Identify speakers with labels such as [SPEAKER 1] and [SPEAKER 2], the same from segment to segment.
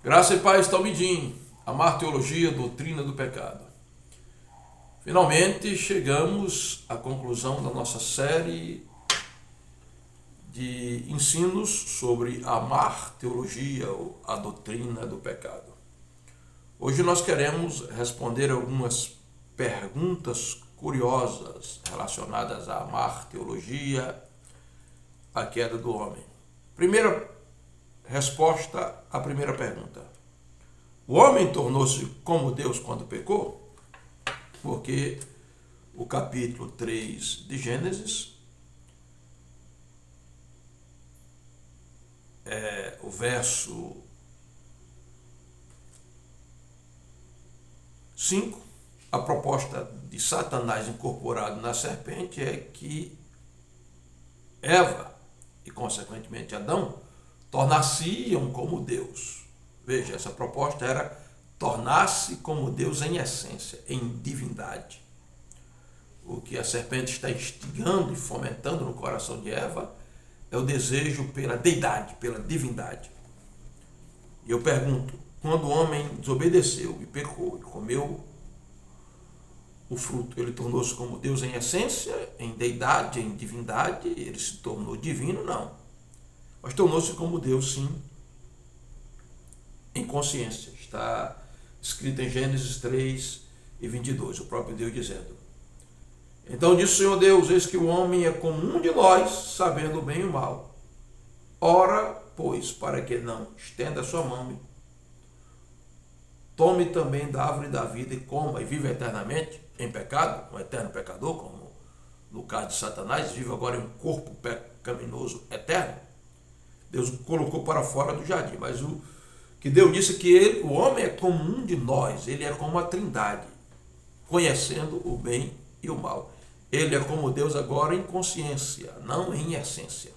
[SPEAKER 1] Graça e paz, Talmidim, amar teologia, doutrina do pecado. Finalmente chegamos à conclusão da nossa série de ensinos sobre amar teologia ou a doutrina do pecado. Hoje nós queremos responder algumas perguntas curiosas relacionadas a amar teologia, a queda do homem. Primeira resposta à primeira pergunta. O homem tornou-se como Deus quando pecou? Porque o capítulo 3 de Gênesis, o verso 5, a proposta de Satanás incorporado na serpente é que Eva e, consequentemente, Adão tornar-se-iam como Deus. Veja, essa proposta era tornar-se como Deus em essência, em divindade. O que a serpente está instigando e fomentando no coração de Eva é o desejo pela deidade, pela divindade. E eu pergunto, quando o homem desobedeceu e pecou e comeu o fruto, ele tornou-se como Deus em essência, em deidade, em divindade? Ele se tornou divino? Não. Mas tornou-se como Deus, sim, em consciência. Está escrito em Gênesis 3 e 22, o próprio Deus dizendo: Então disse o Senhor Deus, eis que o homem é como um de nós, sabendo o bem e o mal. Ora, pois, para que não estenda a sua mão, tome também da árvore da vida e coma e viva eternamente em pecado, um eterno pecador, como no caso de Satanás, vive agora em um corpo pecaminoso eterno. Deus o colocou para fora do jardim, mas o que Deus disse que o homem é como um de nós, ele é como a trindade, conhecendo o bem e o mal. Ele é como Deus agora em consciência, não em essência.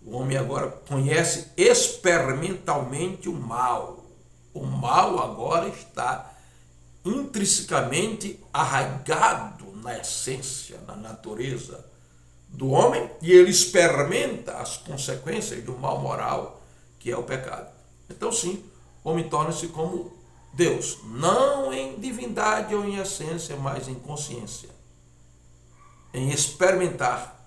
[SPEAKER 1] O homem agora conhece experimentalmente o mal. O mal agora está intrinsecamente arraigado na essência, na natureza do homem, e ele experimenta as consequências do mal moral, que é o pecado. Então, sim, o homem torna-se como Deus, não em divindade ou em essência, mas em consciência, em experimentar,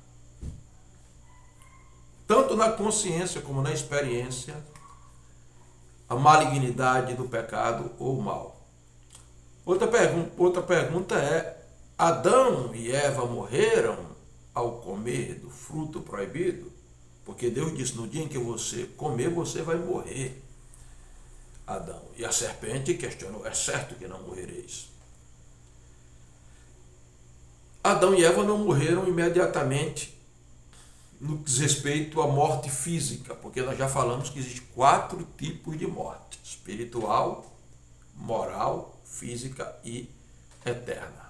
[SPEAKER 1] tanto na consciência como na experiência, a malignidade do pecado ou mal. Outra pergunta é: Adão e Eva morreram ao comer do fruto proibido? Porque Deus disse, no dia em que você comer, você vai morrer, Adão. E a serpente questionou, é certo que não morrereis? Adão e Eva não morreram imediatamente no que diz respeito à morte física, porque nós já falamos que existem 4 tipos de morte: espiritual, moral, física e eterna.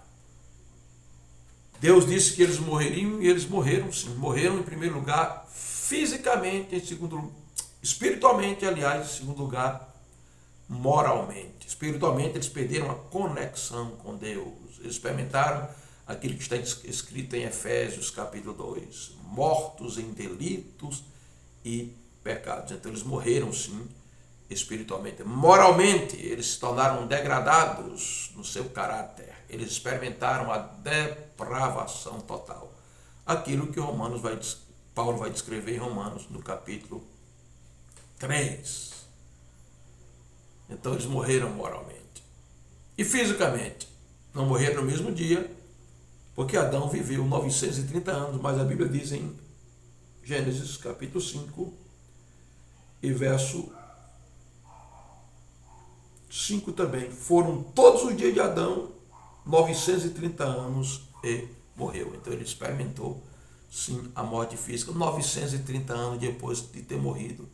[SPEAKER 1] Deus disse que eles morreriam e eles morreram, sim. Morreram em primeiro lugar fisicamente, em segundo lugar, espiritualmente, aliás, em segundo lugar, moralmente. Espiritualmente, eles perderam a conexão com Deus. Eles experimentaram aquilo que está escrito em Efésios capítulo 2, mortos em delitos e pecados. Então eles morreram, sim, espiritualmente. Moralmente, eles se tornaram degradados no seu caráter. Eles experimentaram a depravação total. Aquilo que Paulo vai descrever em Romanos, no capítulo 3. Então eles morreram moralmente. E fisicamente, não morreram no mesmo dia, porque Adão viveu 930 anos, mas a Bíblia diz em Gênesis capítulo 5 e verso 5 também: foram todos os dias de Adão 930 anos e morreu. Então ele experimentou, sim, a morte física 930 anos depois de ter morrido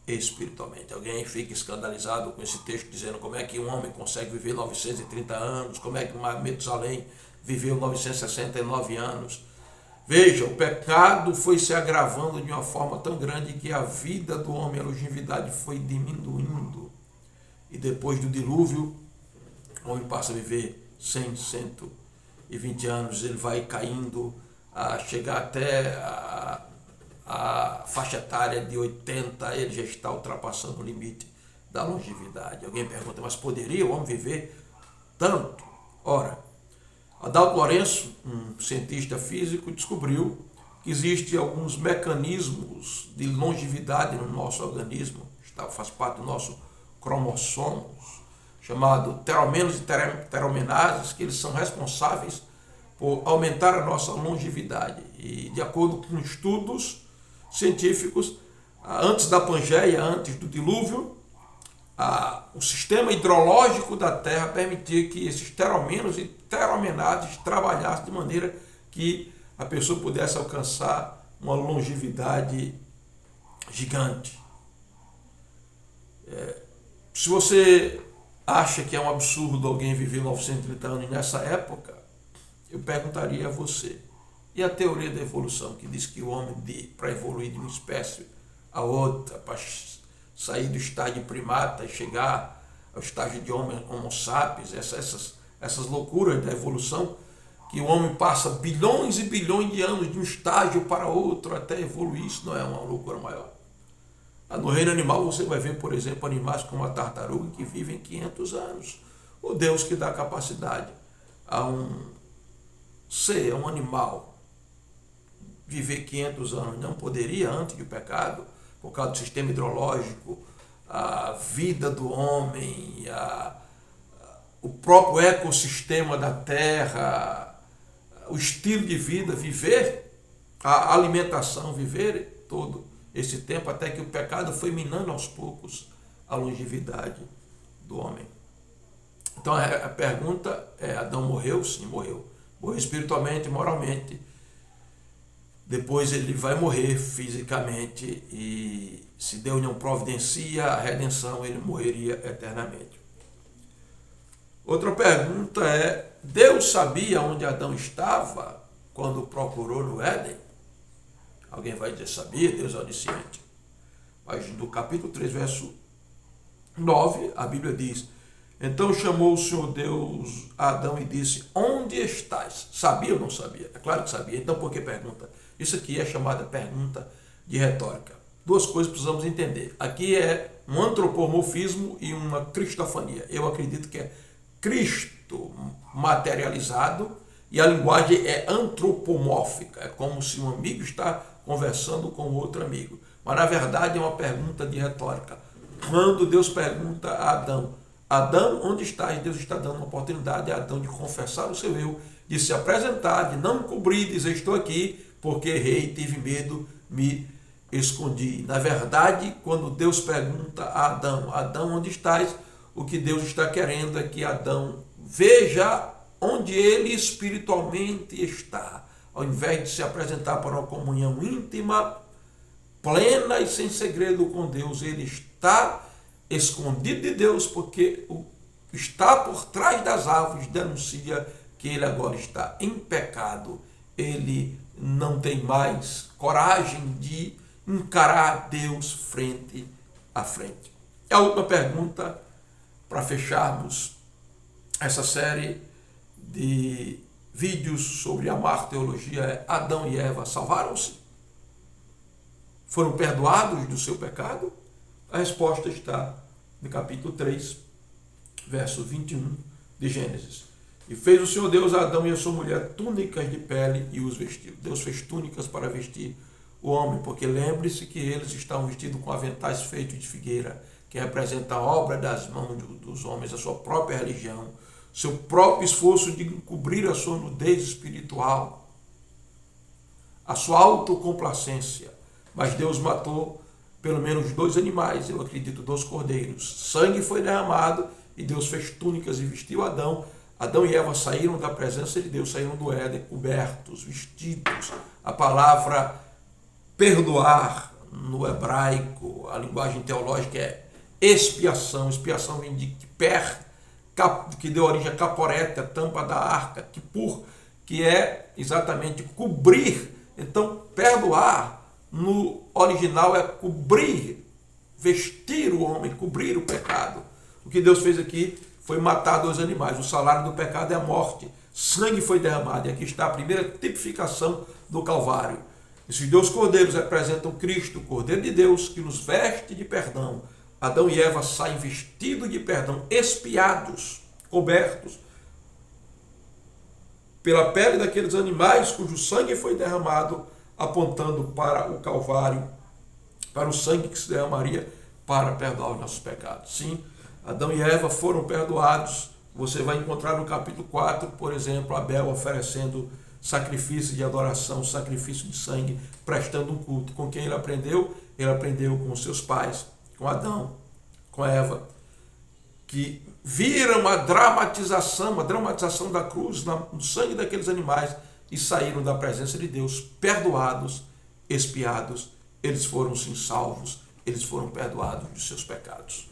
[SPEAKER 1] espiritualmente. Alguém fica escandalizado com esse texto, dizendo como é que um homem consegue viver 930 anos, como é que Metusalém viveu 969 anos. Veja, o pecado foi se agravando de uma forma tão grande que a vida do homem, a longevidade foi diminuindo. E depois do dilúvio, o homem passa a viver 100, 120 anos, ele vai caindo a chegar até a faixa etária de 80, ele já está ultrapassando o limite da longevidade. Alguém pergunta, mas poderia o homem viver tanto? Ora, Adalto Lourenço, um cientista físico, descobriu que existem alguns mecanismos de longevidade no nosso organismo, faz parte do nosso cromossomos, chamado teromenos e teromenases, que eles são responsáveis por aumentar a nossa longevidade. E de acordo com estudos científicos, antes da Pangeia, antes do dilúvio, o sistema hidrológico da Terra permitia que esses teromenos e teromenases trabalhassem de maneira que a pessoa pudesse alcançar uma longevidade gigante. Se você acha que é um absurdo alguém viver 930 anos nessa época, eu perguntaria a você, e a teoria da evolução, que diz que o homem, para evoluir de uma espécie a outra, para sair do estágio primata e chegar ao estágio de Homo sapiens, essas loucuras da evolução, que o homem passa bilhões e bilhões de anos de um estágio para outro até evoluir, isso não é uma loucura maior? No reino animal você vai ver, por exemplo, animais como a tartaruga que vivem 500 anos. O Deus que dá capacidade a um ser, a um animal, viver 500 anos, não poderia antes do pecado, por causa do sistema hidrológico, a vida do homem, o próprio ecossistema da terra, o estilo de vida, viver, a alimentação, viver todo esse tempo, até que o pecado foi minando aos poucos a longevidade do homem. Então a pergunta é, Adão morreu? Sim, morreu. Morreu espiritualmente, moralmente. Depois ele vai morrer fisicamente e se Deus não providencia a redenção, ele morreria eternamente. Outra pergunta é, Deus sabia onde Adão estava quando o procurou no Éden? Alguém vai dizer, sabia, Deus é onisciente. Mas no capítulo 3, verso 9, a Bíblia diz, então chamou o Senhor Deus a Adão e disse, onde estás? Sabia ou não sabia? É claro que sabia. Então por que pergunta? Isso aqui é chamada pergunta de retórica. Duas coisas precisamos entender. Aqui é um antropomorfismo e uma cristofania. Eu acredito que é Cristo materializado e a linguagem é antropomórfica. É como se um amigo está conversando com outro amigo. Mas na verdade é uma pergunta de retórica. Quando Deus pergunta a Adão, Adão, onde estás? Deus está dando uma oportunidade a Adão de confessar o seu eu, de se apresentar, de não cobrir, dizer estou aqui, porque errei, tive medo, me escondi. Na verdade, quando Deus pergunta a Adão, Adão, onde estás? O que Deus está querendo é que Adão veja onde ele espiritualmente está. Ao invés de se apresentar para uma comunhão íntima, plena e sem segredo com Deus, ele está escondido de Deus, porque está por trás das árvores denuncia que ele agora está em pecado. Ele não tem mais coragem de encarar Deus frente a frente. E a última pergunta, para fecharmos essa série de vídeos sobre a marteologia, é: Adão e Eva salvaram-se? Foram perdoados do seu pecado? A resposta está no capítulo 3, verso 21 de Gênesis. E fez o Senhor Deus a Adão e a sua mulher túnicas de pele e os vestiu. Deus fez túnicas para vestir o homem, porque lembre-se que eles estavam vestidos com aventais feitos de figueira, que representa a obra das mãos dos homens, a sua própria religião, seu próprio esforço de encobrir a sua nudez espiritual, a sua autocomplacência. Mas Deus matou pelo menos 2 animais, eu acredito 2 cordeiros. Sangue foi derramado e Deus fez túnicas e vestiu Adão. Adão e Eva saíram da presença de Deus, saíram do Éden cobertos, vestidos. A palavra perdoar no hebraico, a linguagem teológica é expiação. Expiação vem de per, que deu origem a caporete, a tampa da arca, kipur, que é exatamente cobrir. Então, perdoar no original é cobrir, vestir o homem, cobrir o pecado. O que Deus fez aqui foi matar 2 animais. O salário do pecado é a morte. Sangue foi derramado. E aqui está a primeira tipificação do Calvário. Esses 2 cordeiros representam Cristo, o Cordeiro de Deus, que nos veste de perdão, Adão e Eva saem vestidos de perdão, expiados, cobertos pela pele daqueles animais cujo sangue foi derramado, apontando para o Calvário, para o sangue que se derramaria para perdoar os nossos pecados. Sim, Adão e Eva foram perdoados. Você vai encontrar no capítulo 4, por exemplo, Abel oferecendo sacrifício de adoração, sacrifício de sangue, prestando um culto. Com quem ele aprendeu? Ele aprendeu com seus pais, com Adão, com Eva, que viram a dramatização da cruz no sangue daqueles animais e saíram da presença de Deus perdoados, expiados. Eles foram sim salvos, eles foram perdoados de seus pecados.